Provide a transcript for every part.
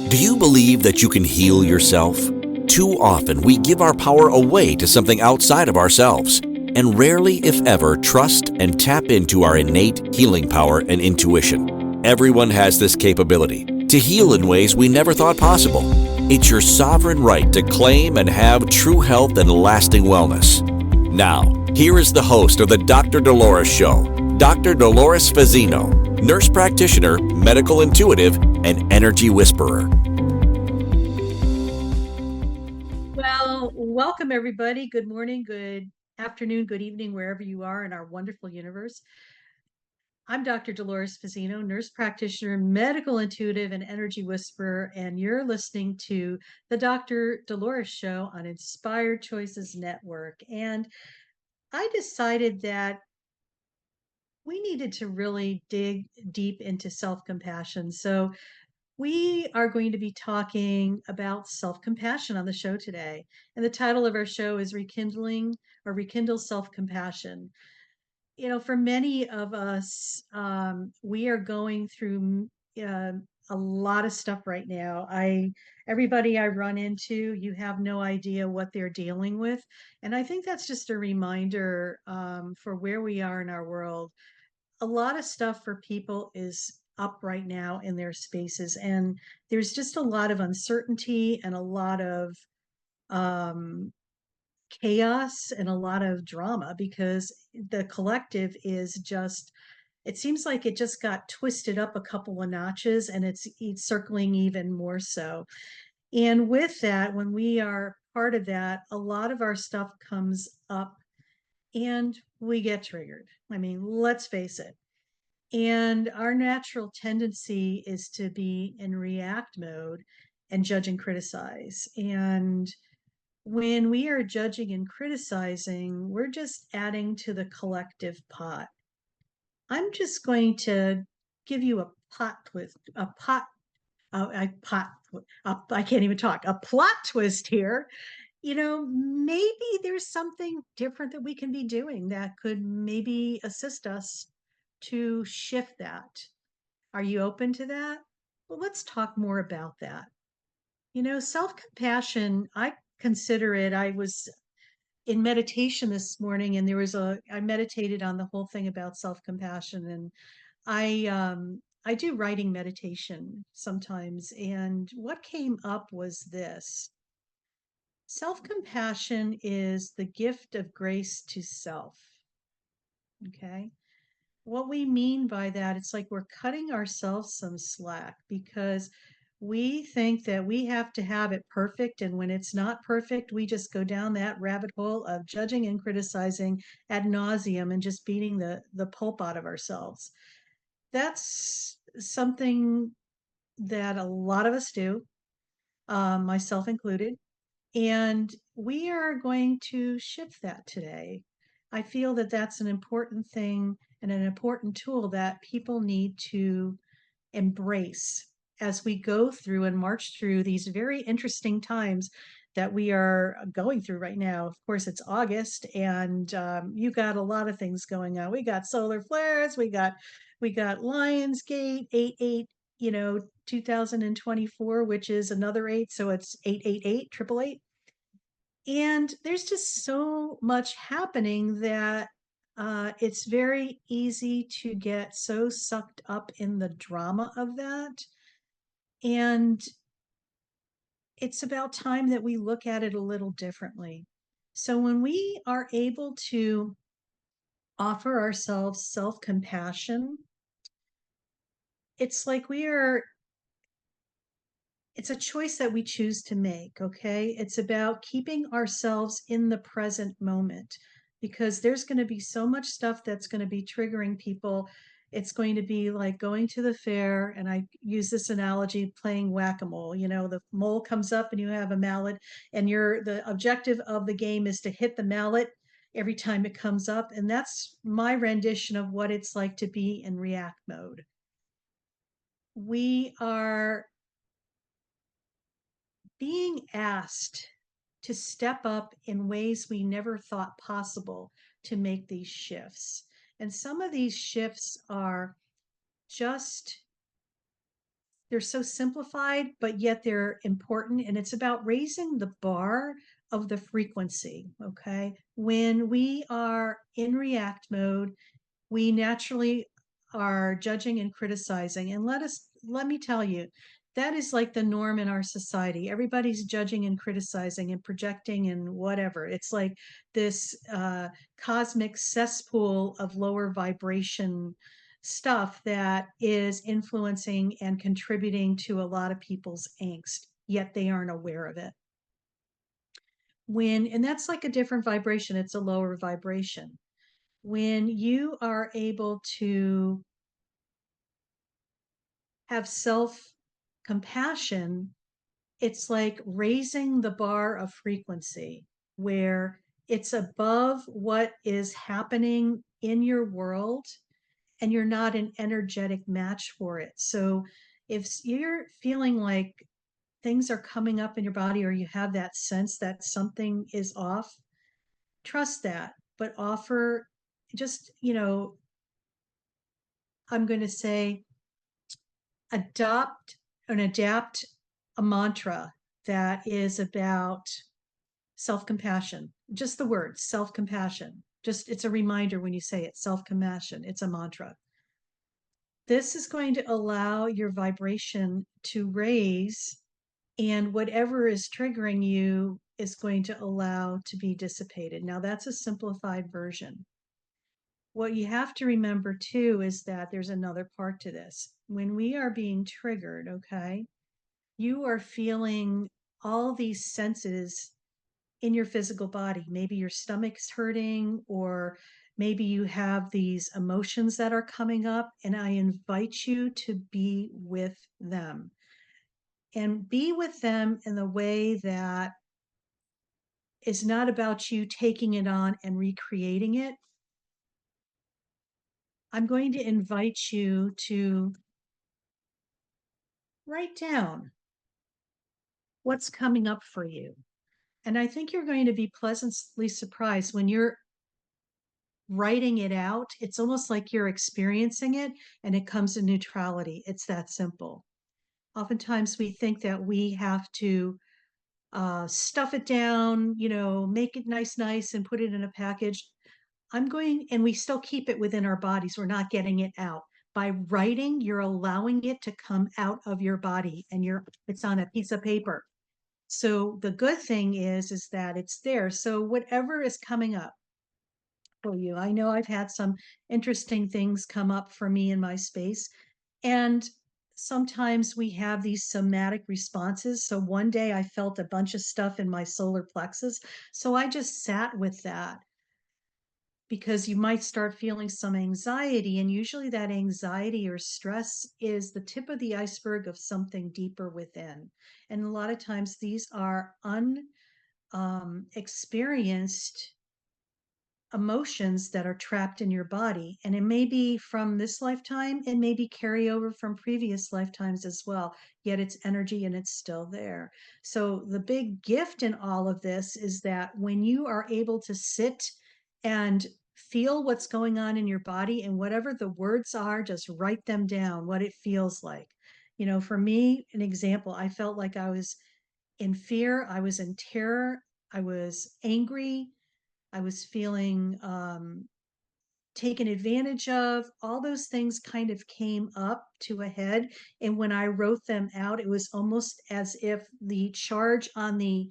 Do you believe that you can heal yourself? Too often we give our power away to something outside of ourselves, and rarely, if ever, trust and tap into our innate healing power and intuition. Everyone has this capability to heal in ways we never thought possible. It's your sovereign right to claim and have true health and lasting wellness. Now, here is the host of the Dr. Dolores Show, Dr. Dolores Fazzino, nurse practitioner, medical intuitive, and energy whisperer. Well, welcome everybody. Good morning, good afternoon, good evening, wherever you are in our wonderful universe. I'm Dr. Dolores Fazzino, nurse practitioner, medical intuitive, and energy whisperer, and you're listening to the Dr. Dolores Show on Inspired Choices Network. And I decided that we needed to really dig deep into self-compassion. So we are going to be talking about self-compassion on the show today. And the title of our show is Rekindling or Rekindle Self-Compassion. You know, for many of us, we are going through a lot of stuff right now. Everybody I run into, you have no idea what they're dealing with. And I think that's just a reminder for where we are in our world. A lot of stuff for people is up right now in their spaces, and there's just a lot of uncertainty and a lot of um, chaos and a lot of drama because the collective is just, it seems like it just got twisted up a couple of notches, and it's circling even more so. And with that, when we are part of that, a lot of our stuff comes up and we get triggered. I mean, let's face it. And our natural tendency is to be in react mode and judge and criticize. And when we are judging and criticizing, we're just adding to the collective pot. I'm just going to give you a pot twist, a pot, a pot, I can't even talk, a plot twist here. You know, maybe there's something different that we can be doing that could maybe assist us to shift that. Are you open to that? Well, let's talk more about that. You know, self compassion, I consider it, I was in meditation this morning and I meditated on the whole thing about self compassion. And I do writing meditation sometimes. And what came up was this: self compassion is the gift of grace to self. Okay. What we mean by that, it's like we're cutting ourselves some slack because we think that we have to have it perfect. And when it's not perfect, we just go down that rabbit hole of judging and criticizing ad nauseum and just beating the pulp out of ourselves. That's something that a lot of us do, myself included. And we are going to shift that today. I feel that that's an important thing and an important tool that people need to embrace as we go through and march through these very interesting times that we are going through right now. Of course, it's August, and you got a lot of things going on. We got solar flares, we got Lionsgate 88, 2024, which is another eight, so it's 888 888. And there's just so much happening that it's very easy to get so sucked up in the drama of that. And it's about time that we look at it a little differently. So when we are able to offer ourselves self compassion, it's like it's a choice that we choose to make. Okay. It's about keeping ourselves in the present moment because there's going to be so much stuff that's going to be triggering people. It's going to be like going to the fair, and I use this analogy, playing whack-a-mole. You know, the mole comes up and you have a mallet, and the objective of the game is to hit the mallet every time it comes up. And that's my rendition of what it's like to be in react mode. We are being asked to step up in ways we never thought possible to make these shifts. And some of these shifts are just, they're so simplified, but yet they're important. And it's about raising the bar of the frequency. Okay. When we are in react mode, we naturally are judging and criticizing. And let me tell you, that is like the norm in our society. Everybody's judging and criticizing and projecting and whatever. It's like this cosmic cesspool of lower vibration stuff that is influencing and contributing to a lot of people's angst, yet they aren't aware of it. And that's like a different vibration, it's a lower vibration. When you are able to have self compassion, it's like raising the bar of frequency where it's above what is happening in your world and you're not an energetic match for it. So if you're feeling like things are coming up in your body or you have that sense that something is off, trust that, but offer just, I'm going to say adapt a mantra that is about self-compassion. Just the word self-compassion. Just it's a reminder when you say it, self-compassion. It's a mantra. This is going to allow your vibration to raise, and whatever is triggering you is going to allow to be dissipated. Now, that's a simplified version. What you have to remember too is that there's another part to this. When we are being triggered, okay, you are feeling all these senses in your physical body. Maybe your stomach's hurting, or maybe you have these emotions that are coming up, and I invite you to be with them. And be with them in the way that is not about you taking it on and recreating it. I'm going to invite you to write down what's coming up for you. And I think you're going to be pleasantly surprised when you're writing it out. It's almost like you're experiencing it and it comes to neutrality. It's that simple. Oftentimes we think that we have to stuff it down, make it nice, and put it in a package. And we still keep it within our bodies. We're not getting it out. By writing, you're allowing it to come out of your body and it's on a piece of paper. So the good thing is that it's there. So whatever is coming up for you, I know I've had some interesting things come up for me in my space. And sometimes we have these somatic responses. So one day I felt a bunch of stuff in my solar plexus. So I just sat with that because you might start feeling some anxiety. And usually that anxiety or stress is the tip of the iceberg of something deeper within. And a lot of times these are unexperienced emotions that are trapped in your body. And it may be from this lifetime, it may be carry over from previous lifetimes as well, yet it's energy and it's still there. So the big gift in all of this is that when you are able to sit and feel what's going on in your body, and whatever the words are, just write them down, what it feels like. For me, an example, I felt like I was in fear, I was in terror, I was angry, I was feeling taken advantage of. All those things kind of came up to a head. And when I wrote them out, it was almost as if the charge on the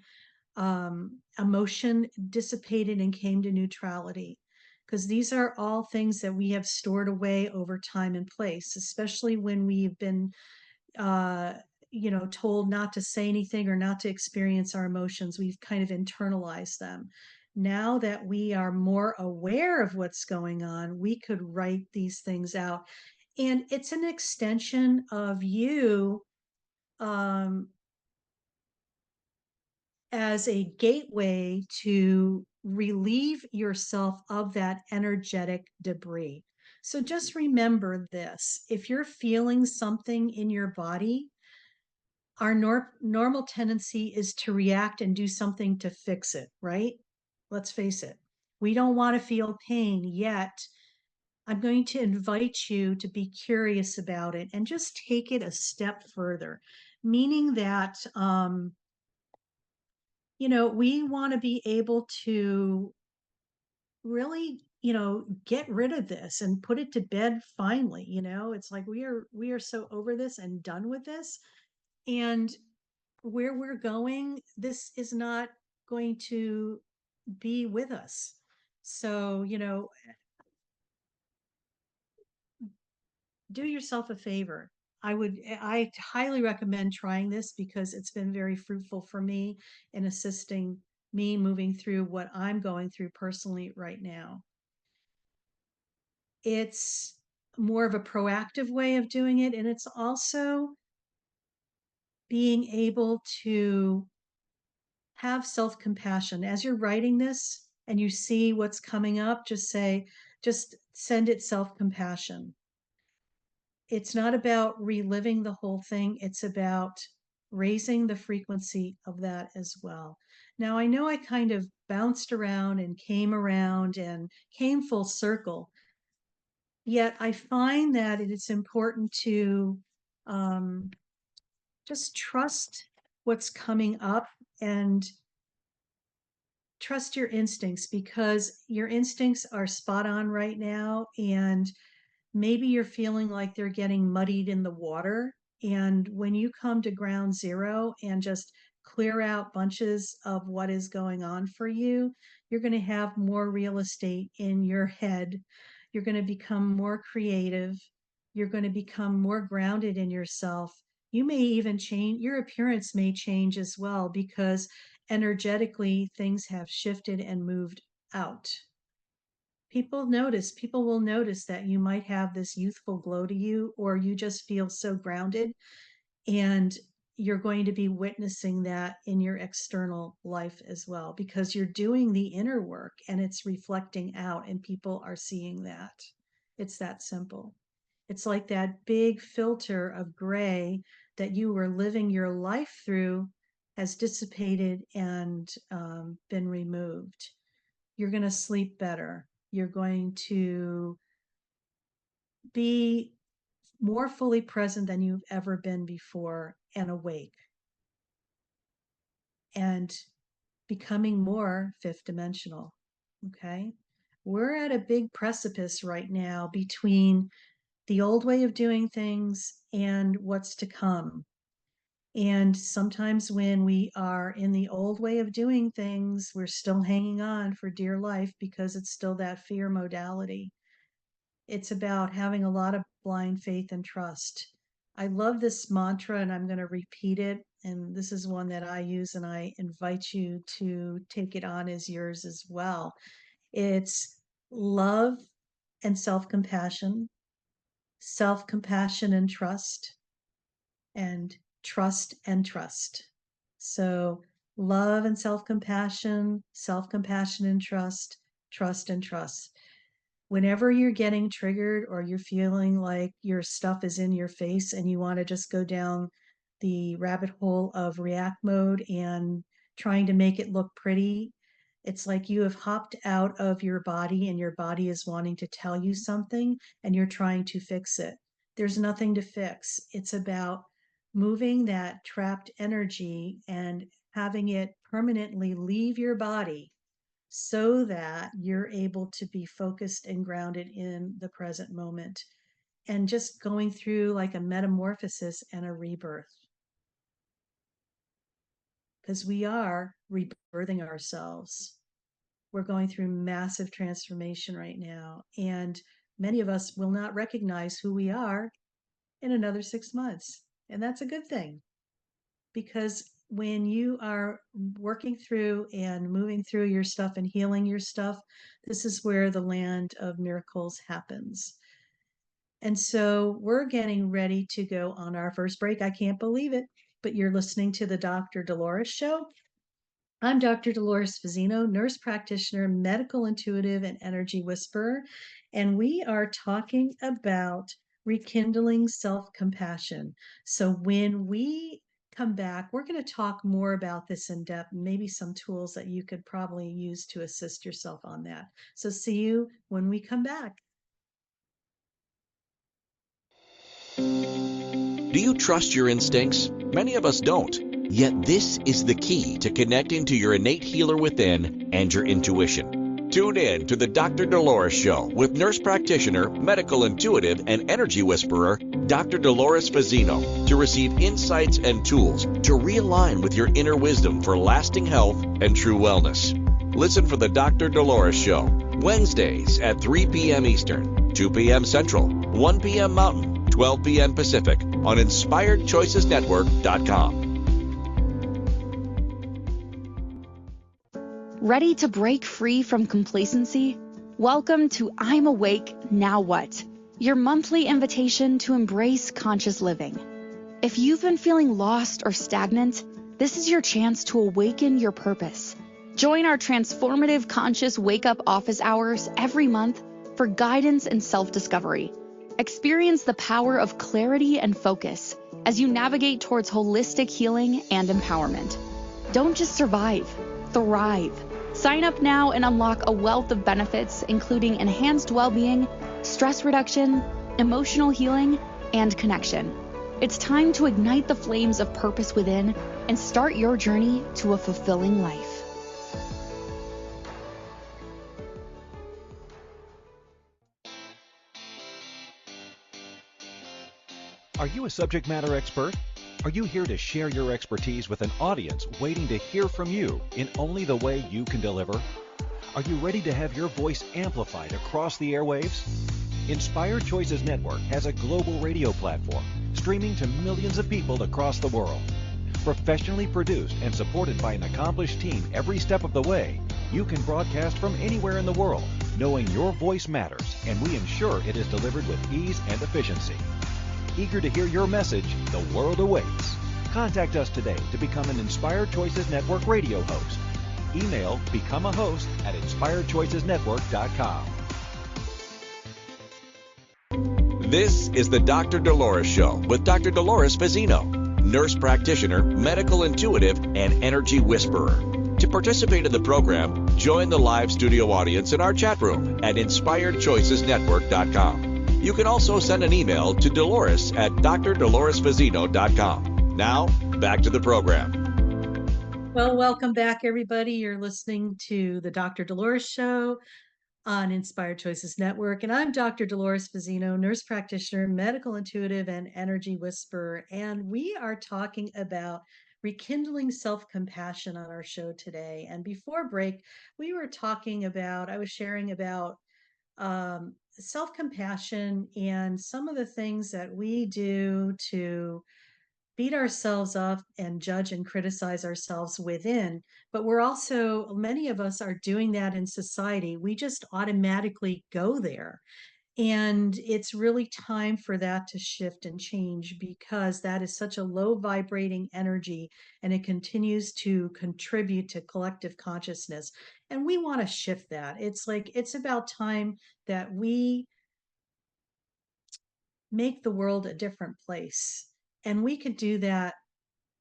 emotion dissipated and came to neutrality. Because these are all things that we have stored away over time and place, especially when we've been uh, told not to say anything or not to experience our emotions. We've kind of internalized them. Now that we are more aware of what's going on, we could write these things out. And it's an extension of you um, as a gateway to relieve yourself of that energetic debris. So just remember this: if you're feeling something in your body, our normal tendency is to react and do something to fix it, right? Let's face it. We don't want to feel pain, yet I'm going to invite you to be curious about it and just take it a step further, meaning that, we want to be able to really, get rid of this and put it to bed finally. It's like we are so over this and done with this. And where we're going, this is not going to be with us. So, do yourself a favor. I highly recommend trying this because it's been very fruitful for me in assisting me moving through what I'm going through personally right now. It's more of a proactive way of doing it, and it's also being able to have self compassion. As you're writing this and you see what's coming up, just send it self compassion. It's not about reliving the whole thing, it's about raising the frequency of that as well. Now, I know I kind of bounced around and came around and came full circle, yet I find that it is important to um, just trust what's coming up and trust your instincts, because your instincts are spot on right now. And maybe you're feeling like they're getting muddied in the water. And when you come to ground zero and just clear out bunches of what is going on for you, you're going to have more real estate in your head. You're going to become more creative. You're going to become more grounded in yourself. You may even change, your appearance may change as well, because energetically things have shifted and moved out. People will notice that you might have this youthful glow to you, or you just feel so grounded, and you're going to be witnessing that in your external life as well, because you're doing the inner work and it's reflecting out and people are seeing that. It's that simple. It's like that big filter of gray that you were living your life through has dissipated and been removed. You're going to sleep better. You're going to be more fully present than you've ever been before and awake and becoming more fifth dimensional. Okay. We're at a big precipice right now between the old way of doing things and what's to come. And sometimes when we are in the old way of doing things, we're still hanging on for dear life because it's still that fear modality. It's about having a lot of blind faith and trust. I love this mantra and I'm going to repeat it. And this is one that I use, and I invite you to take it on as yours as well. It's love and self compassion and trust, and trust and trust. So, love and self compassion and trust and trust. Whenever you're getting triggered or you're feeling like your stuff is in your face and you want to just go down the rabbit hole of react mode and trying to make it look pretty, it's like you have hopped out of your body and your body is wanting to tell you something and you're trying to fix it. There's nothing to fix. It's about moving that trapped energy and having it permanently leave your body so that you're able to be focused and grounded in the present moment, and just going through like a metamorphosis and a rebirth, because we are rebirthing ourselves. We're going through massive transformation right now, and many of us will not recognize who we are in another 6 months. And that's a good thing, because when you are working through and moving through your stuff and healing your stuff, this is where the land of miracles happens. And so we're getting ready to go on our first break. I can't believe it, but you're listening to the Dr. Dolores Show. I'm Dr. Dolores Fazzino, nurse practitioner, medical intuitive, and energy whisperer. And we are talking about rekindling self compassion. So when we come back, we're going to talk more about this in depth, maybe some tools that you could probably use to assist yourself on that. So see you when we come back. Do you trust your instincts? Many of us don't. Yet this is the key to connecting to your innate healer within and your intuition. Tune in to the Dr. Dolores Show with nurse practitioner, medical intuitive, and energy whisperer, Dr. Dolores Fazzino, to receive insights and tools to realign with your inner wisdom for lasting health and true wellness. Listen for the Dr. Dolores Show, Wednesdays at 3 p.m. Eastern, 2 p.m. Central, 1 p.m. Mountain, 12 p.m. Pacific on InspiredChoicesNetwork.com. Ready to break free from complacency? Welcome to I'm Awake, Now What? Your monthly invitation to embrace conscious living. If you've been feeling lost or stagnant, this is your chance to awaken your purpose. Join our transformative conscious wake-up office hours every month for guidance and self-discovery. Experience the power of clarity and focus as you navigate towards holistic healing and empowerment. Don't just survive, thrive. Sign up now and unlock a wealth of benefits, including enhanced well-being, stress reduction, emotional healing, and connection. It's time to ignite the flames of purpose within and start your journey to a fulfilling life. Are you a subject matter expert? Are you here to share your expertise with an audience waiting to hear from you in only the way you can deliver? Are you ready to have your voice amplified across the airwaves? Inspired Choices Network has a global radio platform streaming to millions of people across the world. Professionally produced and supported by an accomplished team every step of the way, you can broadcast from anywhere in the world, knowing your voice matters, and we ensure it is delivered with ease and efficiency. Eager to hear your message, the world awaits. Contact us today to become an Inspired Choices Network radio host. Email become a host at inspiredchoicesnetwork.com. This is the Dr. Dolores Show with Dr. Dolores Fazzino, nurse practitioner, medical intuitive, and energy whisperer. To participate in the program, join the live studio audience in our chat room at inspiredchoicesnetwork.com. You can also send an email to Dolores at drdoloresfazzino.com. Now, back to the program. Well, welcome back, everybody. You're listening to the Dr. Dolores Show on Inspired Choices Network. And I'm Dr. Dolores Fazzino, nurse practitioner, medical intuitive, and energy whisperer. And we are talking about rekindling self-compassion on our show today. And before break, we were talking about, I was sharing about self-compassion and some of the things that we do to beat ourselves up and judge and criticize ourselves within. But we're also, many of us are doing that in society. We just automatically go there. And it's really time for that to shift and change, because that is such a low vibrating energy and it continues to contribute to collective consciousness. And we want to shift that. It's like, it's about time that we make the world a different place. And we could do that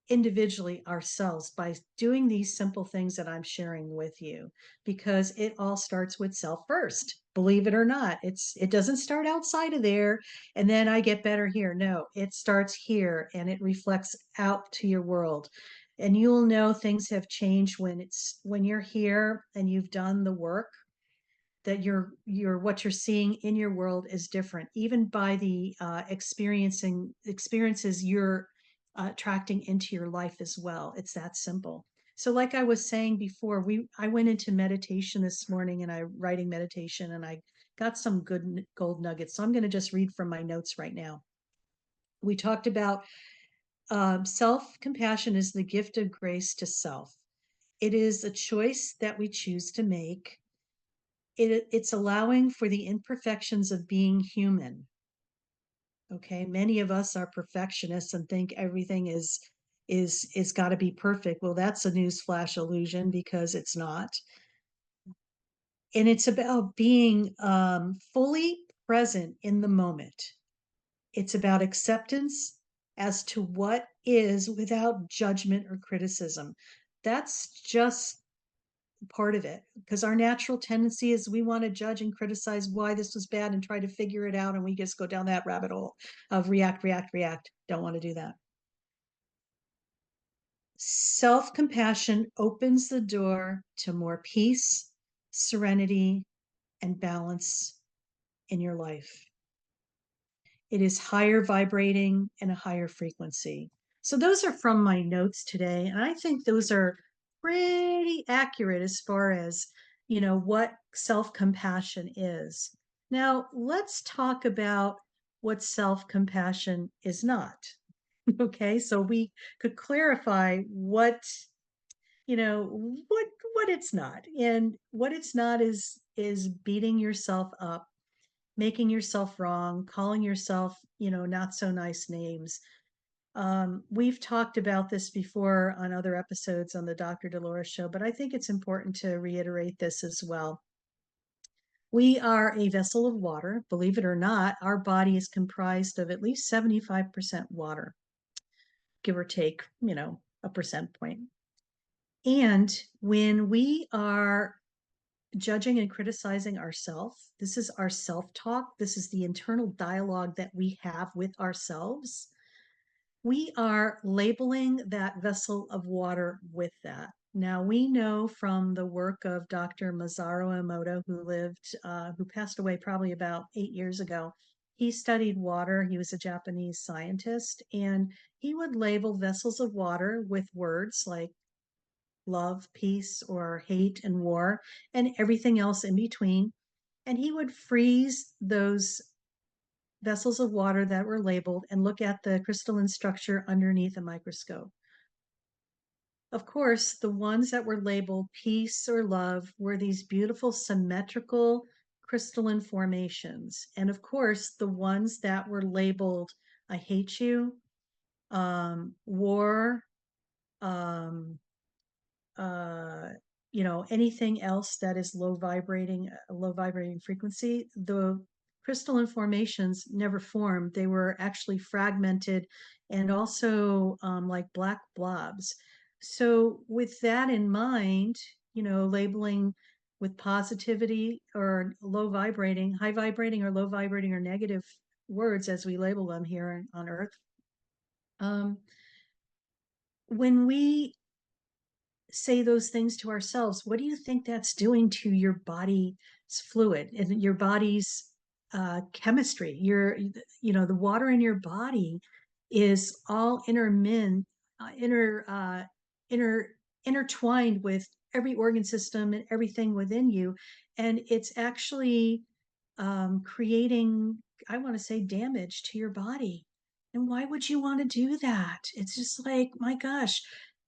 individually ourselves by doing these simple things that I'm sharing with you, because it all starts with self first. Believe it or not, it doesn't start outside of there and then I get better here. No, it starts here and it reflects out to your world. And you'll know things have changed when you're here and you've done the work, that you're what you're seeing in your world is different, even by the experiences you're attracting into your life as well. It's that simple. So like I was saying before, I went into meditation this morning and I writing meditation and I got some good gold nuggets. So I'm going to just read from my notes right now. We talked about self-compassion is the gift of grace to self. It is a choice that we choose to make. It's allowing for the imperfections of being human. Okay, many of us are perfectionists and think everything is got to be perfect. Well, that's a newsflash illusion, because it's not. And it's about being fully present in the moment. It's about acceptance as to what is without judgment or criticism. That's just part of it, because our natural tendency is we want to judge and criticize why this was bad and try to figure it out. And we just go down that rabbit hole of react, react, react. Don't want to do that. Self-compassion opens the door to more peace, serenity, and balance in your life. It is higher vibrating and a higher frequency. So those are from my notes today. And I think those are pretty accurate as far as, what self-compassion is. Now, let's talk about what self-compassion is not. Okay, so we could clarify what it's not. And what it's not is beating yourself up, making yourself wrong, calling yourself, not so nice names. We've talked about this before on other episodes on the Dr. Dolores Show, but I think it's important to reiterate this as well. We are a vessel of water. Believe it or not, our body is comprised of at least 75% water, give or take, a percent point. And when we are judging and criticizing ourselves, this is our self-talk, this is the internal dialogue that we have with ourselves, we are labeling that vessel of water with that. Now, we know from the work of Dr. Masaru Emoto, who passed away probably about 8 years ago. He studied water. He was a Japanese scientist, and he would label vessels of water with words like love, peace, or hate and war, and everything else in between. And he would freeze those vessels of water that were labeled and look at the crystalline structure underneath a microscope. Of course, the ones that were labeled peace or love were these beautiful symmetrical crystalline formations. And of course, the ones that were labeled I hate you, war, anything else that is low vibrating frequency, the crystalline formations never formed. They were actually fragmented and also like black blobs. So with that in mind, labeling with positivity or low vibrating, high vibrating or low vibrating or negative words as we label them here on Earth. When we say those things to ourselves, what do you think that's doing to your body's fluid and your body's chemistry? The water in your body is all intertwined with every organ system and everything within you, and it's actually creating, I want to say, damage to your body. And why would you want to do that? It's just like, my gosh,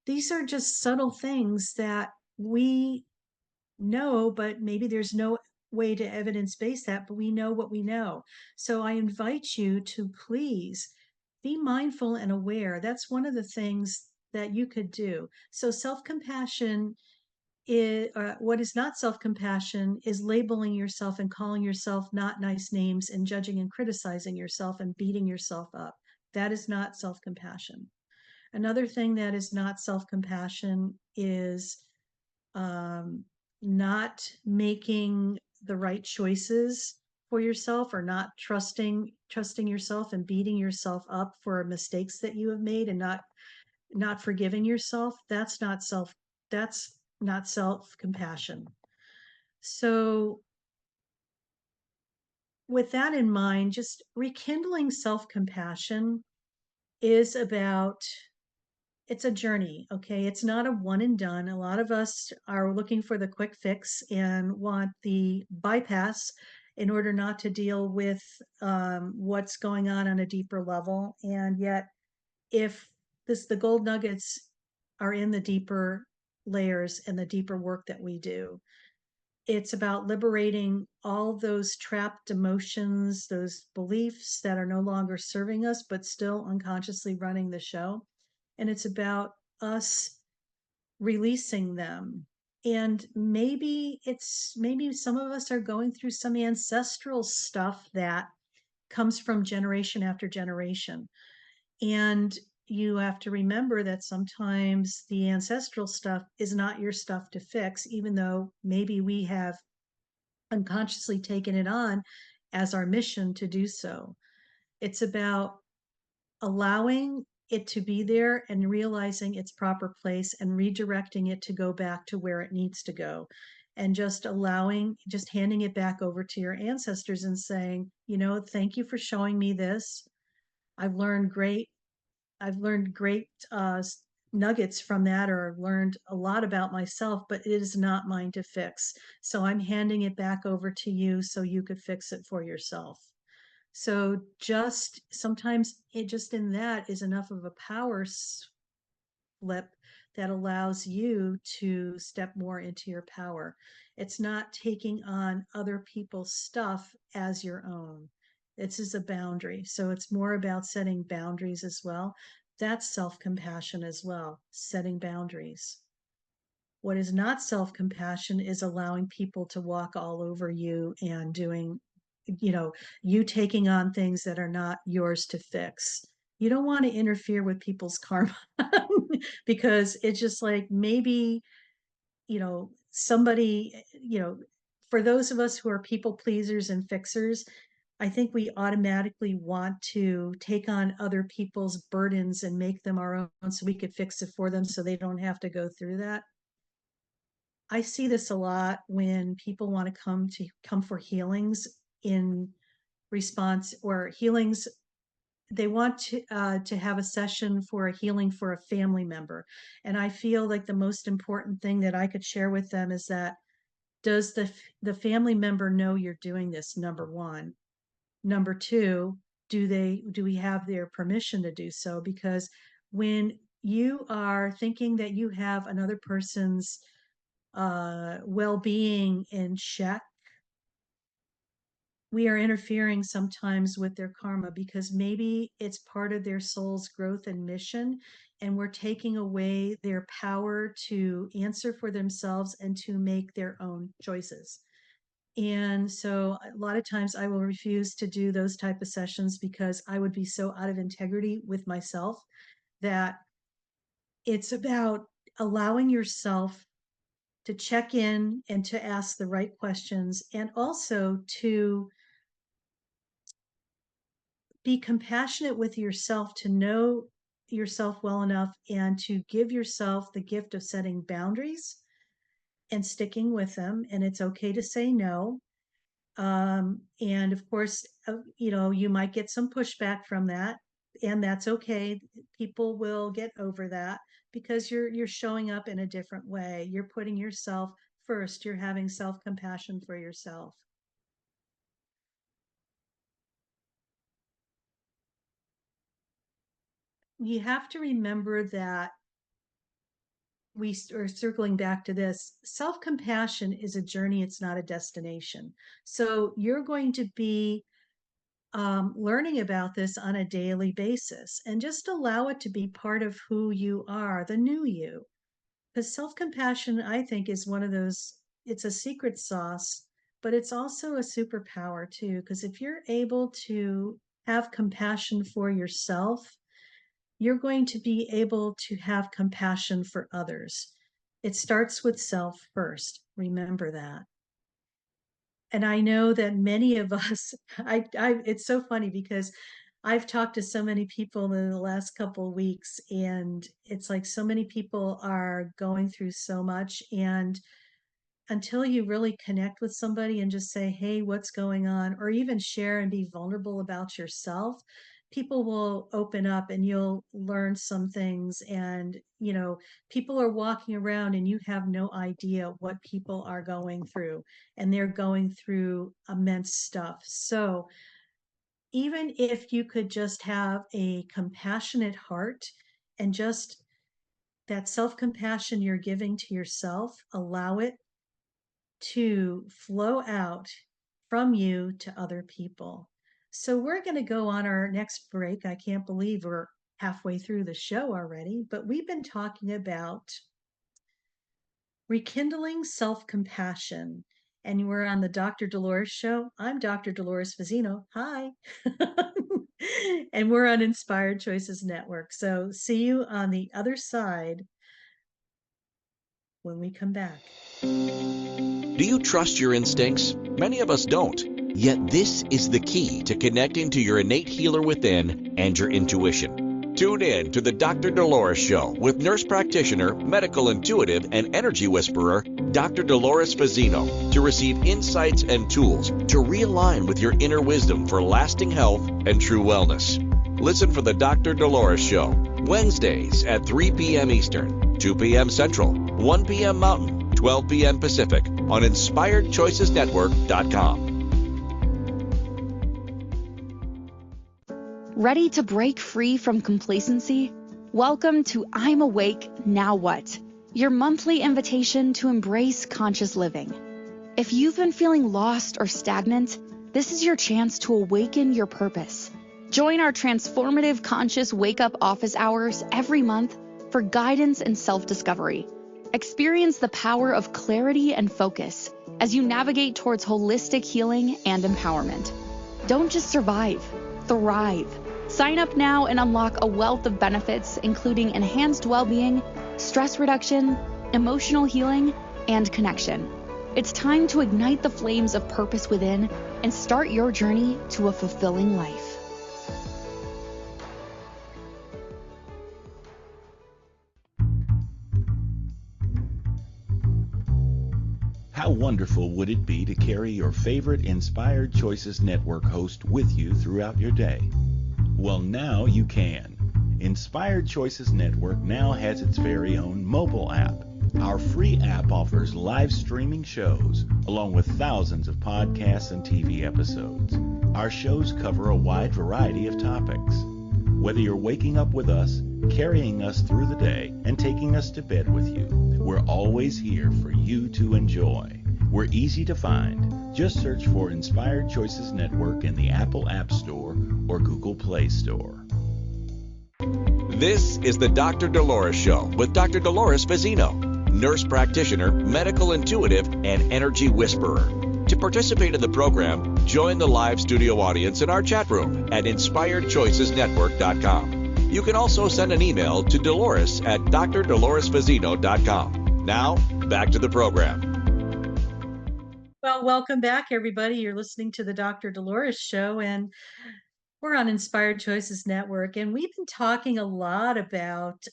these are just subtle things that we know, but maybe there's no way to evidence base that, but we know what we know. So I invite you to please be mindful and aware. That's one of the things that you could do. So self-compassion is, what is not self-compassion is labeling yourself and calling yourself not nice names and judging and criticizing yourself and beating yourself up. That is not self-compassion. Another thing that is not self-compassion is not making the right choices for yourself, or not trusting yourself and beating yourself up for mistakes that you have made and not forgiving yourself. That's not self-compassion. So with that in mind, just rekindling self-compassion is about, it's a journey. Okay, it's not a one and done. A lot of us are looking for the quick fix and want the bypass in order not to deal with what's going on a deeper level. And yet, if the gold nuggets are in the deeper layers and the deeper work that we do. It's about liberating all those trapped emotions, those beliefs that are no longer serving us, but still unconsciously running the show. And it's about us releasing them. And maybe some of us are going through some ancestral stuff that comes from generation after generation. And you have to remember that sometimes the ancestral stuff is not your stuff to fix, even though maybe we have unconsciously taken it on as our mission to do so. It's about allowing it to be there and realizing its proper place and redirecting it to go back to where it needs to go. And just allowing, just handing it back over to your ancestors and saying, thank you for showing me this. I've learned great, I've learned great nuggets from that, or learned a lot about myself, but it is not mine to fix. So I'm handing it back over to you so you could fix it for yourself. So just sometimes it just in that is enough of a power flip that allows you to step more into your power. It's not taking on other people's stuff as your own. This is a boundary. So it's more about setting boundaries as well. That's self-compassion as well, setting boundaries. What is not self-compassion is allowing people to walk all over you and doing, you taking on things that are not yours to fix. You don't want to interfere with people's karma because it's just like maybe, somebody, for those of us who are people pleasers and fixers, I think we automatically want to take on other people's burdens and make them our own so we could fix it for them so they don't have to go through that. I see this a lot when people want to come for healings in response, or healings. They want to have a session for a healing for a family member. And I feel like the most important thing that I could share with them is that, does the family member know you're doing this? Number one. Number two, do we have their permission to do so? Because when you are thinking that you have another person's well-being in check, we are interfering sometimes with their karma because maybe it's part of their soul's growth and mission, and we're taking away their power to answer for themselves and to make their own choices. And so a lot of times I will refuse to do those type of sessions because I would be so out of integrity with myself that it's about allowing yourself to check in and to ask the right questions, and also to be compassionate with yourself, to know yourself well enough and to give yourself the gift of setting boundaries and sticking with them. And it's okay to say no. And of course, you might get some pushback from that, and that's okay. People will get over that because you're showing up in a different way. You're putting yourself first. You're having self-compassion for yourself. You have to remember that we are circling back to this. Self-compassion is a journey, it's not a destination. So you're going to be learning about this on a daily basis, and just allow it to be part of who you are, the new you. Because self-compassion, I think, is one of those, it's a secret sauce, but it's also a superpower too. Because if you're able to have compassion for yourself, you're going to be able to have compassion for others. It starts with self first. Remember that. And I know that many of us, it's so funny because I've talked to so many people in the last couple of weeks, and it's like so many people are going through so much. And until you really connect with somebody and just say, hey, what's going on, or even share and be vulnerable about yourself, people will open up and you'll learn some things. And, people are walking around and you have no idea what people are going through, and they're going through immense stuff. So even if you could just have a compassionate heart, and just that self compassion you're giving to yourself, allow it to flow out from you to other people. So we're going to go on our next break. I can't believe we're halfway through the show already, but we've been talking about rekindling self-compassion. And we're on the Dr. Dolores Show. I'm Dr. Dolores Fazzino. Hi. And we're on Inspired Choices Network. So see you on the other side when we come back. Do you trust your instincts? Many of us don't. Yet this is the key to connecting to your innate healer within and your intuition. Tune in to the Dr. Dolores Show with nurse practitioner, medical intuitive, and energy whisperer, Dr. Dolores Fazzino, to receive insights and tools to realign with your inner wisdom for lasting health and true wellness. Listen for the Dr. Dolores Show, Wednesdays at 3 p.m. Eastern, 2 p.m. Central, 1 p.m. Mountain, 12 p.m. Pacific on InspiredChoicesNetwork.com. Ready to break free from complacency? Welcome to I'm Awake, Now What? Your monthly invitation to embrace conscious living. If you've been feeling lost or stagnant, this is your chance to awaken your purpose. Join our transformative conscious wake-up office hours every month for guidance and self-discovery. Experience the power of clarity and focus as you navigate towards holistic healing and empowerment. Don't just survive, thrive. Sign up now and unlock a wealth of benefits, including enhanced well-being, stress reduction, emotional healing, and connection. It's time to ignite the flames of purpose within and start your journey to a fulfilling life. How wonderful would it be to carry your favorite Inspired Choices Network host with you throughout your day? Well, now you can. Inspired Choices Network now has its very own mobile app. Our free app offers live streaming shows, along with thousands of podcasts and TV episodes. Our shows cover a wide variety of topics. Whether you're waking up with us, carrying us through the day, and taking us to bed with you, we're always here for you to enjoy. We're easy to find. Just search for Inspired Choices Network in the Apple App Store or Google Play Store. This is the Dr. Dolores Show with Dr. Dolores Fazzino, nurse practitioner, medical intuitive, and energy whisperer. To participate in the program, join the live studio audience in our chat room at InspiredChoicesNetwork.com. You can also send an email to Dolores at drdoloresfazzino.com. Now, back to the program. Well, welcome back, everybody. You're listening to the Dr. Dolores Show, and we're on Inspired Choices Network. And we've been talking a lot about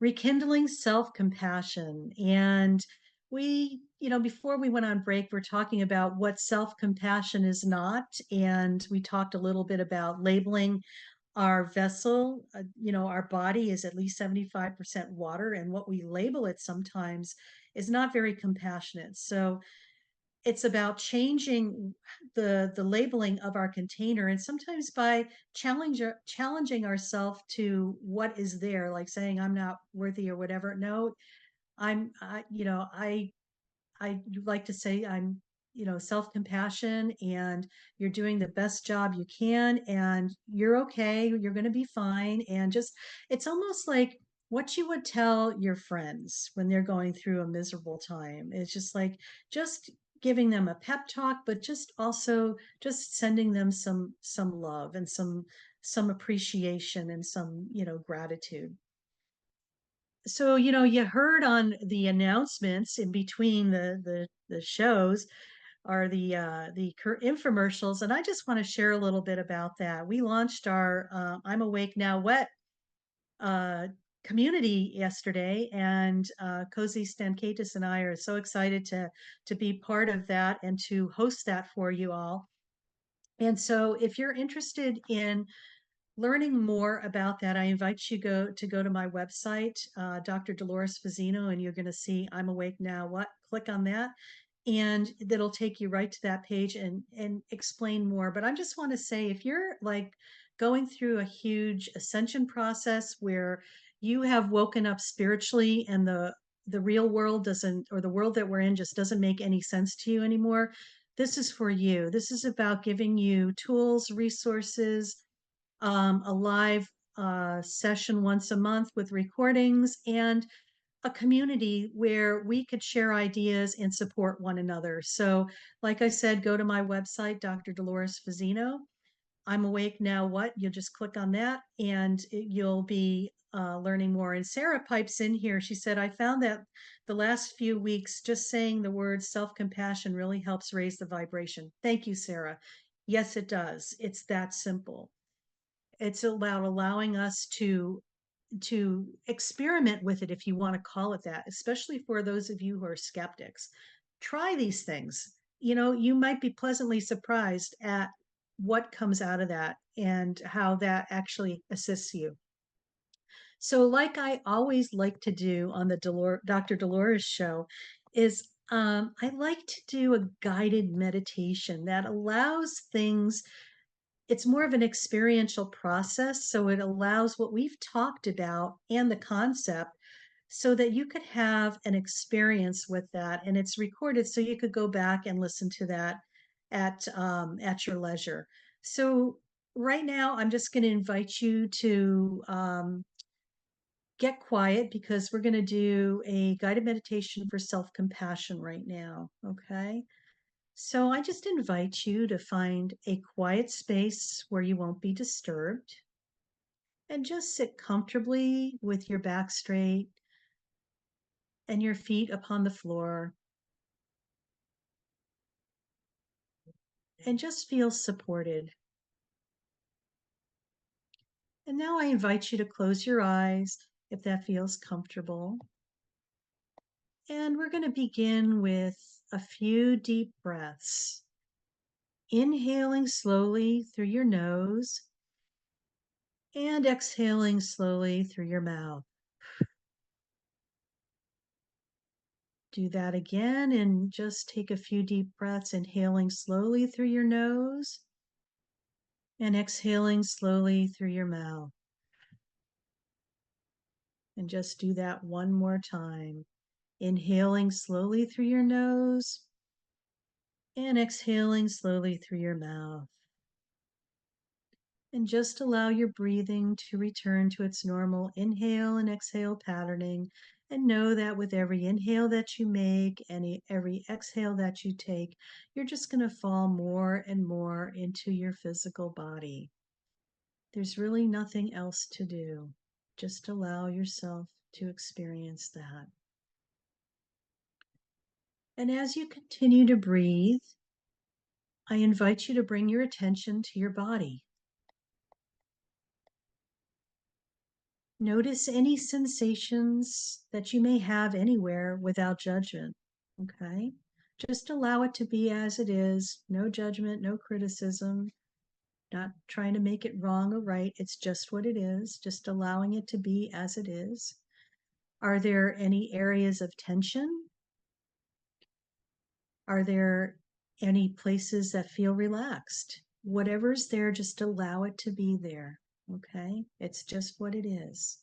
rekindling self-compassion. And before we went on break, we're talking about what self-compassion is not. And we talked a little bit about labeling our vessel. Our body is at least 75% water, and what we label it sometimes is not very compassionate. So it's about changing the labeling of our container, and sometimes by challenging ourselves to what is there, like saying I'm not worthy or whatever. No, I like to say I'm, self-compassion, and you're doing the best job you can, and you're okay, you're going to be fine. And just, it's almost like what you would tell your friends when they're going through a miserable time. It's just like, just giving them a pep talk, but just also just sending them some love and some appreciation and some, gratitude. So, you heard on the announcements in between the shows are the infomercials, and I just want to share a little bit about that. We launched our I'm Awake Now What uh, community yesterday, and Cozy Stankaitis and I are so excited to be part of that and to host that for you all. And so, if you're interested in learning more about that, I invite you go to my website, Dr. Dolores Fazzino, and you're going to see I'm Awake Now What. Click on that, and that'll take you right to that page and explain more. But I just want to say, if you're like going through a huge ascension process where you have woken up spiritually and the real world doesn't, or the world that we're in just doesn't make any sense to you anymore, this is for you. This is about giving you tools, resources, a live session once a month with recordings, and a community where we could share ideas and support one another. So, like I said, go to my website, Dr. Dolores Fazzino. I'm Awake Now What? You'll just click on that and you'll be learning more. And Sarah pipes in here. She said, I found that the last few weeks, just saying the word self-compassion really helps raise the vibration. Thank you, Sarah. Yes, it does. It's that simple. It's about allowing us to experiment with it, if you want to call it that, especially for those of you who are skeptics. Try these things. You know, you might be pleasantly surprised at what comes out of that and how that actually assists you. So, like I always like to do on the Dr. Dolores show, is I like to do a guided meditation that allows things. It's more of an experiential process. So it allows what we've talked about and the concept so that you could have an experience with that. And it's recorded so you could go back and listen to that at your leisure. So right now, I'm just going to invite you to get quiet because we're going to do a guided meditation for self-compassion right now. Okay. So I just invite you to find a quiet space where you won't be disturbed and just sit comfortably with your back straight and your feet upon the floor and just feel supported. And now I invite you to close your eyes if that feels comfortable. And we're going to begin with a few deep breaths. Inhaling slowly through your nose and exhaling slowly through your mouth. Do that again and just take a few deep breaths, inhaling slowly through your nose and exhaling slowly through your mouth. And just do that one more time. Inhaling slowly through your nose and exhaling slowly through your mouth. And just allow your breathing to return to its normal inhale and exhale patterning. And know that with every inhale that you make and every exhale that you take, you're just going to fall more and more into your physical body. There's really nothing else to do. Just allow yourself to experience that. And as you continue to breathe, I invite you to bring your attention to your body. Notice any sensations that you may have anywhere without judgment. Okay? Just allow it to be as it is. No judgment, no criticism, not trying to make it wrong or right. It's just what it is, just allowing it to be as it is. Are there any areas of tension? Are there any places that feel relaxed? Whatever's there, just allow it to be there. Okay? It's just what it is.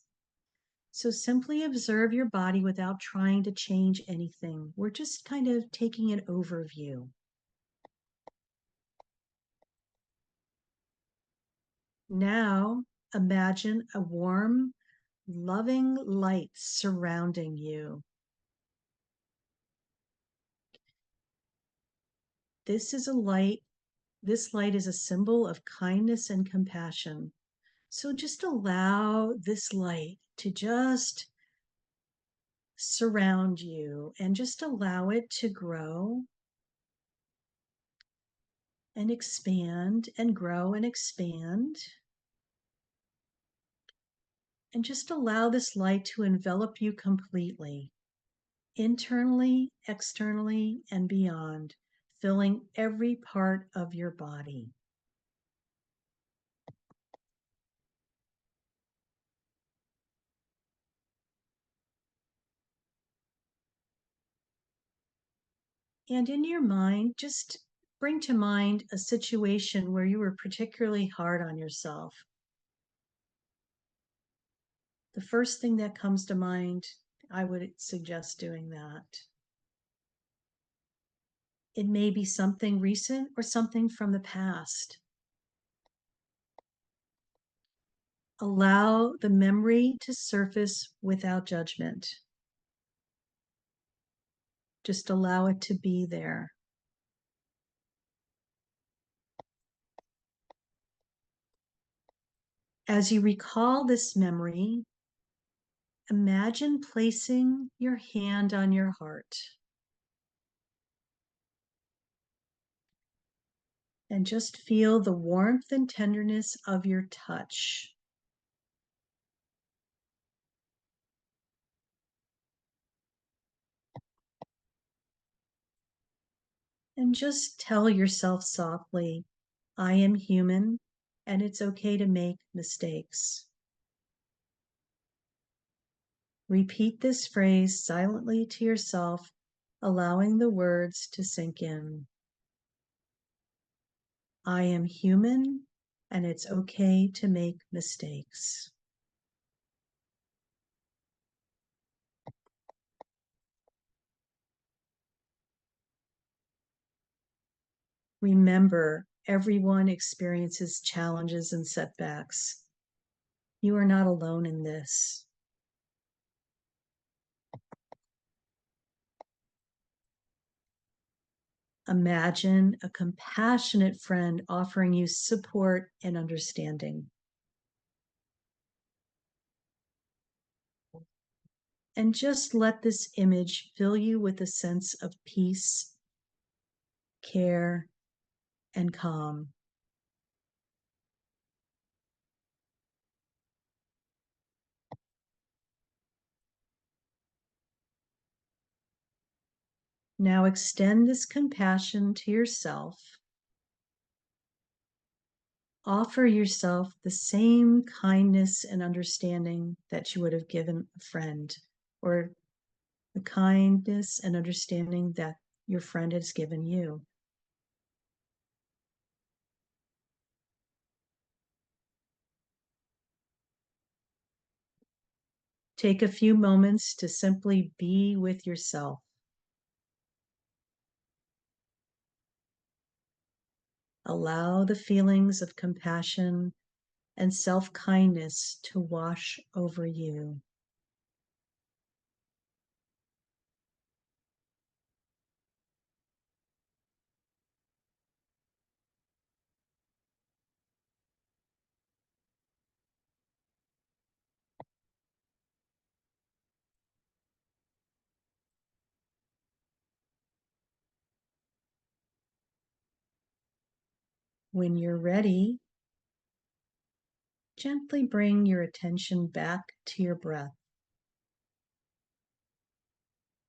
So simply observe your body without trying to change anything. We're just kind of taking an overview. Now, imagine a warm, loving light surrounding you. This light is a symbol of kindness and compassion. So just allow this light to just surround you and just allow it to grow and expand and grow and expand. And just allow this light to envelop you completely, internally, externally, and beyond, filling every part of your body. And in your mind, just bring to mind a situation where you were particularly hard on yourself. The first thing that comes to mind, I would suggest doing that. It may be something recent or something from the past. Allow the memory to surface without judgment. Just allow it to be there. As you recall this memory, imagine placing your hand on your heart and just feel the warmth and tenderness of your touch. And just tell yourself softly, I am human and it's okay to make mistakes. Repeat this phrase silently to yourself, allowing the words to sink in. I am human and it's okay to make mistakes. Remember, everyone experiences challenges and setbacks. You are not alone in this. Imagine a compassionate friend offering you support and understanding. And just let this image fill you with a sense of peace, care, and calm. Now extend this compassion to yourself. Offer yourself the same kindness and understanding that you would have given a friend, or the kindness and understanding that your friend has given you. Take a few moments to simply be with yourself. Allow the feelings of compassion and self-kindness to wash over you. When you're ready, gently bring your attention back to your breath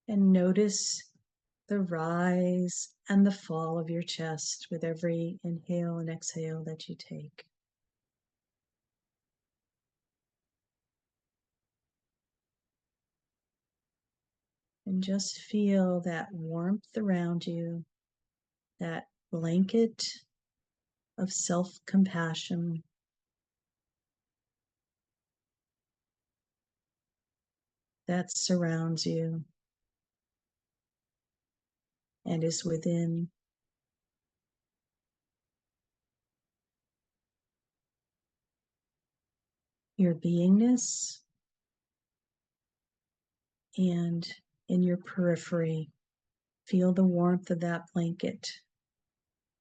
and notice the rise and the fall of your chest with every inhale and exhale that you take. And just feel that warmth around you, that blanket of self-compassion that surrounds you and is within your beingness and in your periphery. Feel the warmth of that blanket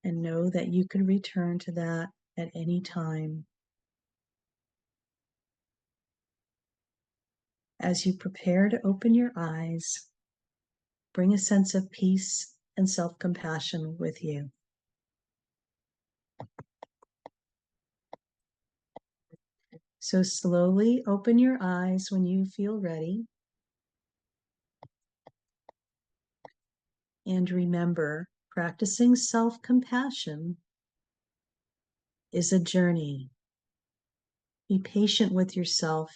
and know that you can return to that at any time. As you prepare to open your eyes, bring a sense of peace and self-compassion with you. So slowly open your eyes when you feel ready. And remember, practicing self-compassion is a journey. Be patient with yourself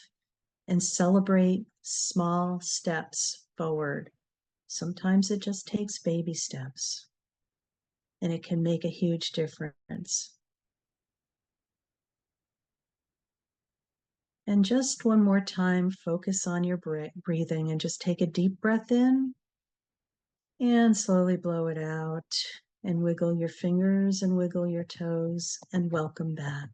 and celebrate small steps forward. Sometimes it just takes baby steps, and it can make a huge difference. And just one more time, focus on your breathing and just take a deep breath in and slowly blow it out and wiggle your fingers and wiggle your toes and welcome back.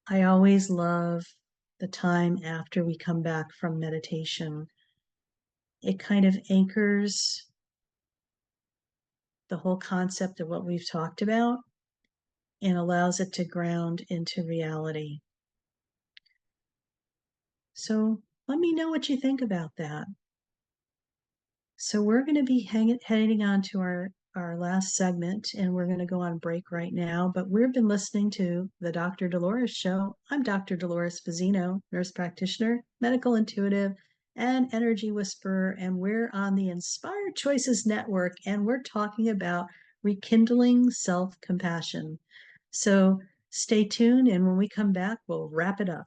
I always love the time after we come back from meditation. It kind of anchors the whole concept of what we've talked about and allows it to ground into reality. So let me know what you think about that. So we're going to be heading on to our last segment, and we're going to go on break right now. But we've been listening to the Dr. Dolores Show. I'm Dr. Dolores Fazzino, nurse practitioner, medical intuitive, and energy whisperer. And we're on the Inspired Choices Network, and we're talking about rekindling self-compassion. So stay tuned, and when we come back, we'll wrap it up.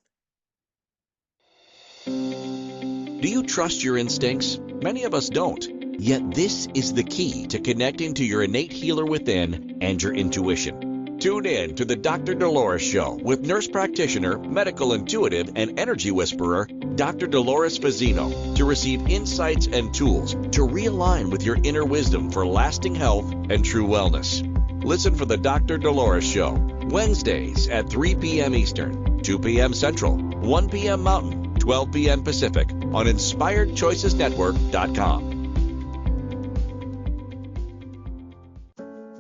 Do you trust your instincts? Many of us don't. Yet this is the key to connecting to your innate healer within and your intuition. Tune in to the Dr. Dolores Show with nurse practitioner, medical intuitive, and energy whisperer, Dr. Dolores Fazzino, to receive insights and tools to realign with your inner wisdom for lasting health and true wellness. Listen for the Dr. Dolores Show, Wednesdays at 3 p.m. Eastern, 2 p.m. Central, 1 p.m. Mountain, 12 p.m. Pacific on InspiredChoicesNetwork.com.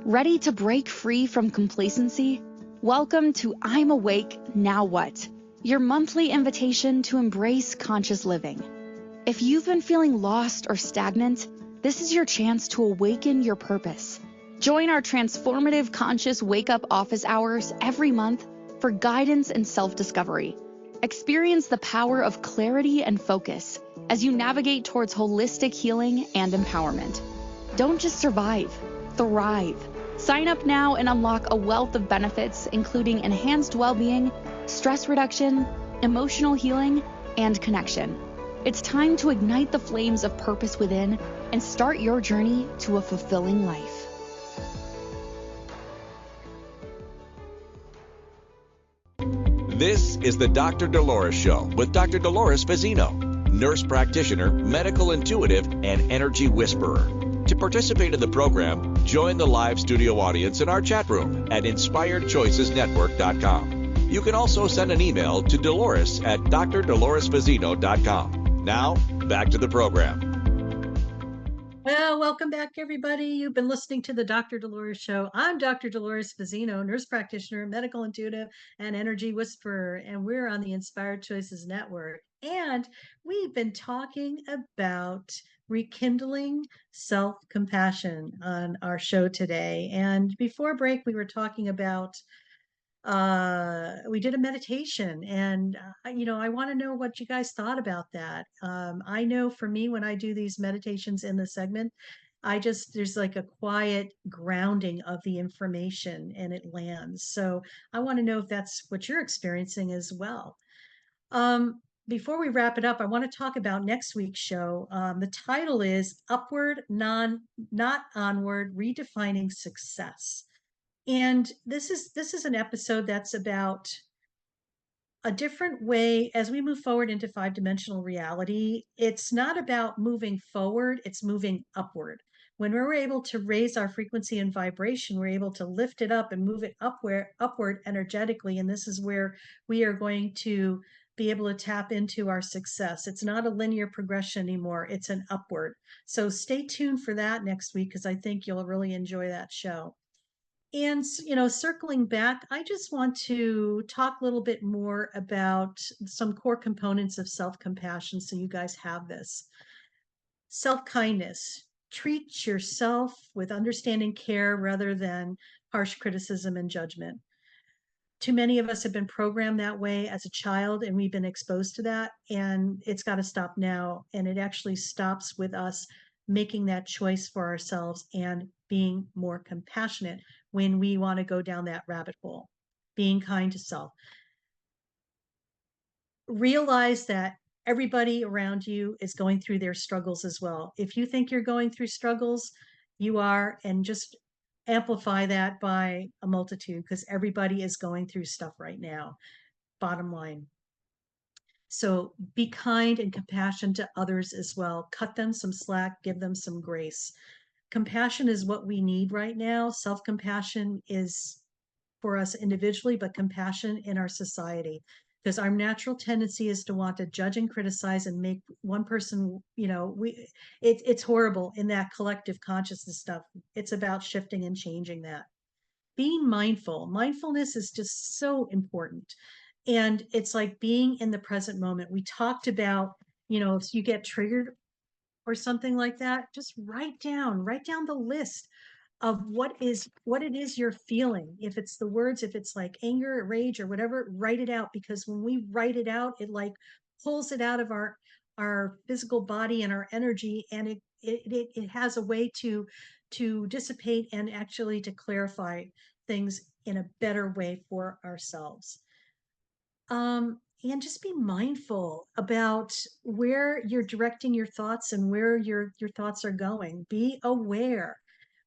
Ready to break free from complacency? Welcome to I'm Awake, Now What? Your monthly invitation to embrace conscious living. If you've been feeling lost or stagnant, this is your chance to awaken your purpose. Join our transformative conscious wake-up office hours every month for guidance and self-discovery. Experience the power of clarity and focus as you navigate towards holistic healing and empowerment. Don't just survive, thrive. Sign up now and unlock a wealth of benefits, including enhanced well-being, stress reduction, emotional healing, and connection. It's time to ignite the flames of purpose within and start your journey to a fulfilling life. This is the Dr. Dolores Show with Dr. Dolores Fazzino, nurse practitioner, medical intuitive, and energy whisperer. To participate in the program, join the live studio audience in our chat room at InspiredChoicesNetwork.com. You can also send an email to Dolores at drdoloresfazzino.com. Now, back to the program. Well, welcome back, everybody. You've been listening to the Dr. Dolores Show. I'm Dr. Dolores Fazzino, nurse practitioner, medical intuitive, and energy whisperer, and we're on the Inspired Choices Network. And we've been talking about rekindling self-compassion on our show today. And before break, we were talking about we did a meditation, and I want to know what you guys thought about that. I know for me, when I do these meditations in the segment, there's like a quiet grounding of the information and it lands. So I want to know if that's what you're experiencing as well. Before we wrap it up, I want to talk about next week's show. The title is Upward, Not Onward, Redefining Success. And this is an episode that's about a different way as we move forward into five-dimensional reality. It's not about moving forward, it's moving upward. When we're able to raise our frequency and vibration, we're able to lift it up and move it upward energetically. And this is where we are going to be able to tap into our success. It's not a linear progression anymore, it's an upward. So stay tuned for that next week, because I think you'll really enjoy that show. And, circling back, I just want to talk a little bit more about some core components of self-compassion so you guys have this. Self-kindness. Treat yourself with understanding care rather than harsh criticism and judgment. Too many of us have been programmed that way as a child, and we've been exposed to that, and it's got to stop now. And it actually stops with us making that choice for ourselves and being more compassionate when we want to go down that rabbit hole. Being kind to self. Realize that everybody around you is going through their struggles as well. If you think you're going through struggles, you are, and just amplify that by a multitude, because everybody is going through stuff right now. Bottom line. So be kind and compassionate to others as well. Cut them some slack, give them some grace. Compassion is what we need right now. Self-compassion is for us individually, but compassion in our society. because our natural tendency is to want to judge and criticize and make one person, it's horrible in that collective consciousness stuff. It's about shifting and changing that. Being mindful. Mindfulness is just so important. And it's like being in the present moment. We talked about, if you get triggered or something like that, just write down the list of what it is you're feeling. If it's the words, if it's like anger, rage, or whatever, write it out, because when we write it out, it like pulls it out of our physical body and our energy, and it has a way to dissipate and actually to clarify things in a better way for ourselves. And just be mindful about where you're directing your thoughts and where your thoughts are going. Be aware.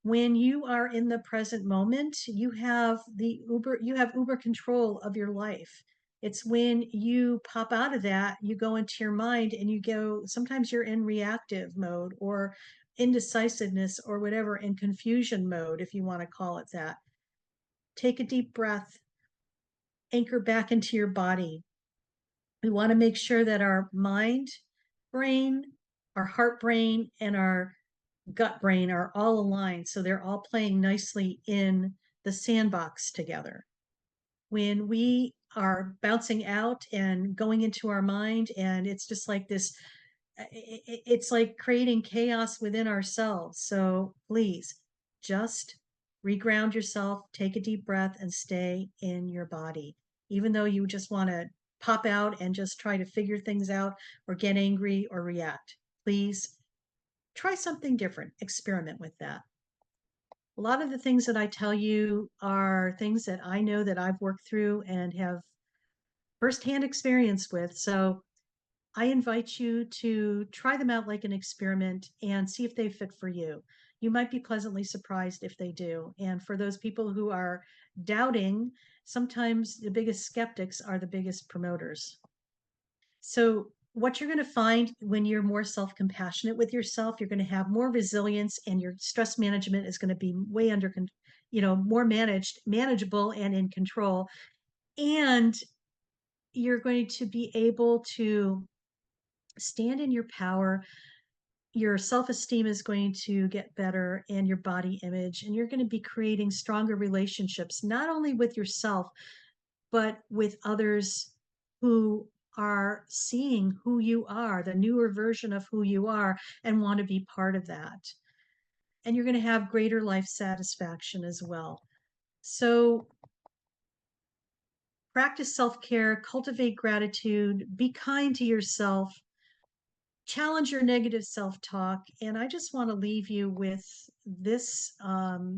When you are in the present moment, you have uber control of your life. It's when you pop out of that, you go into your mind and sometimes you're in reactive mode or indecisiveness or whatever, in confusion mode, if you want to call it that. Take a deep breath, anchor back into your body. We want to make sure that our mind, brain, our heart brain, and our gut brain are all aligned, so they're all playing nicely in the sandbox together. When we are bouncing out and going into our mind, and it's just like this, it's like creating chaos within ourselves. So please just reground yourself, take a deep breath, and stay in your body. Even though you just want to pop out and just try to figure things out or get angry or react, please try something different. Experiment with that. A lot of the things that I tell you are things that I know that I've worked through and have firsthand experience with. So I invite you to try them out like an experiment and see if they fit for you. You might be pleasantly surprised if they do. And for those people who are doubting, sometimes the biggest skeptics are the biggest promoters. So what you're going to find when you're more self-compassionate with yourself, you're going to have more resilience, and your stress management is going to be way more manageable and in control. And you're going to be able to stand in your power. Your self-esteem is going to get better, and your body image, and you're going to be creating stronger relationships, not only with yourself, but with others who are seeing who you are, the newer version of who you are, and want to be part of that. And you're going to have greater life satisfaction as well. So practice self-care, cultivate gratitude, be kind to yourself, challenge your negative self-talk. And I just want to leave you with this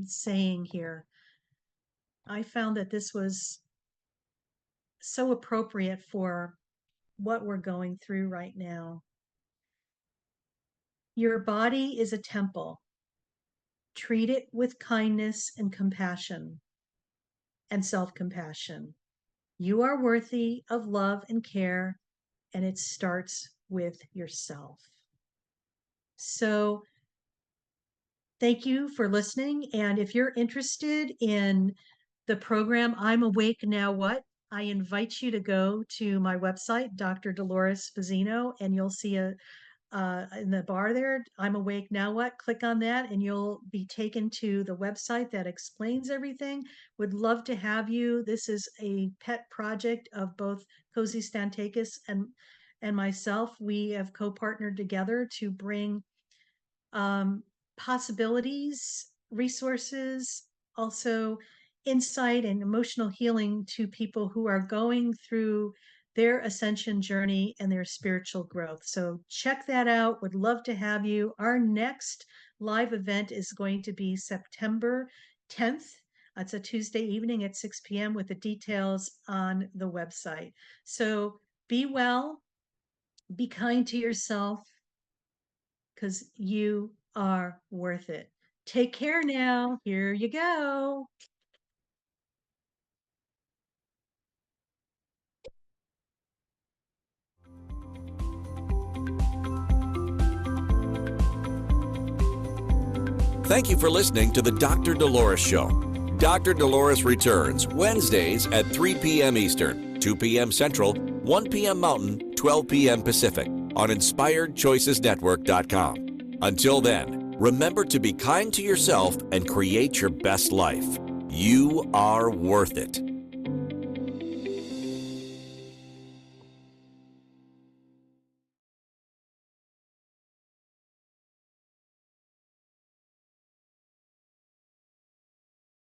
saying here. I found that this was so appropriate for what we're going through right now. Your body is a temple. Treat it with kindness and compassion and self-compassion. You are worthy of love and care, and it starts with yourself. So thank you for listening. And if you're interested in the program, I'm Awake Now What, I invite you to go to my website, Dr. Dolores Fazzino, and you'll see in the bar there, I'm Awake Now What. Click on that and you'll be taken to the website that explains everything. Would love to have you. This is a pet project of both Cozy Stantakis and myself. We have co-partnered together to bring possibilities, resources, also insight and emotional healing to people who are going through their ascension journey and their spiritual growth. So check that out. Would love to have you. Our next live event is going to be September 10th. It's a Tuesday evening at 6 p.m. with the details on the website. So be well, be kind to yourself, because you are worth it. Take care now. Here you go. Thank you for listening to the Dr. Dolores Show. Dr. Dolores returns Wednesdays at 3 p.m. Eastern, 2 p.m. Central, 1 p.m. Mountain, 12 p.m. Pacific on InspiredChoicesNetwork.com. Until then, remember to be kind to yourself and create your best life. You are worth it.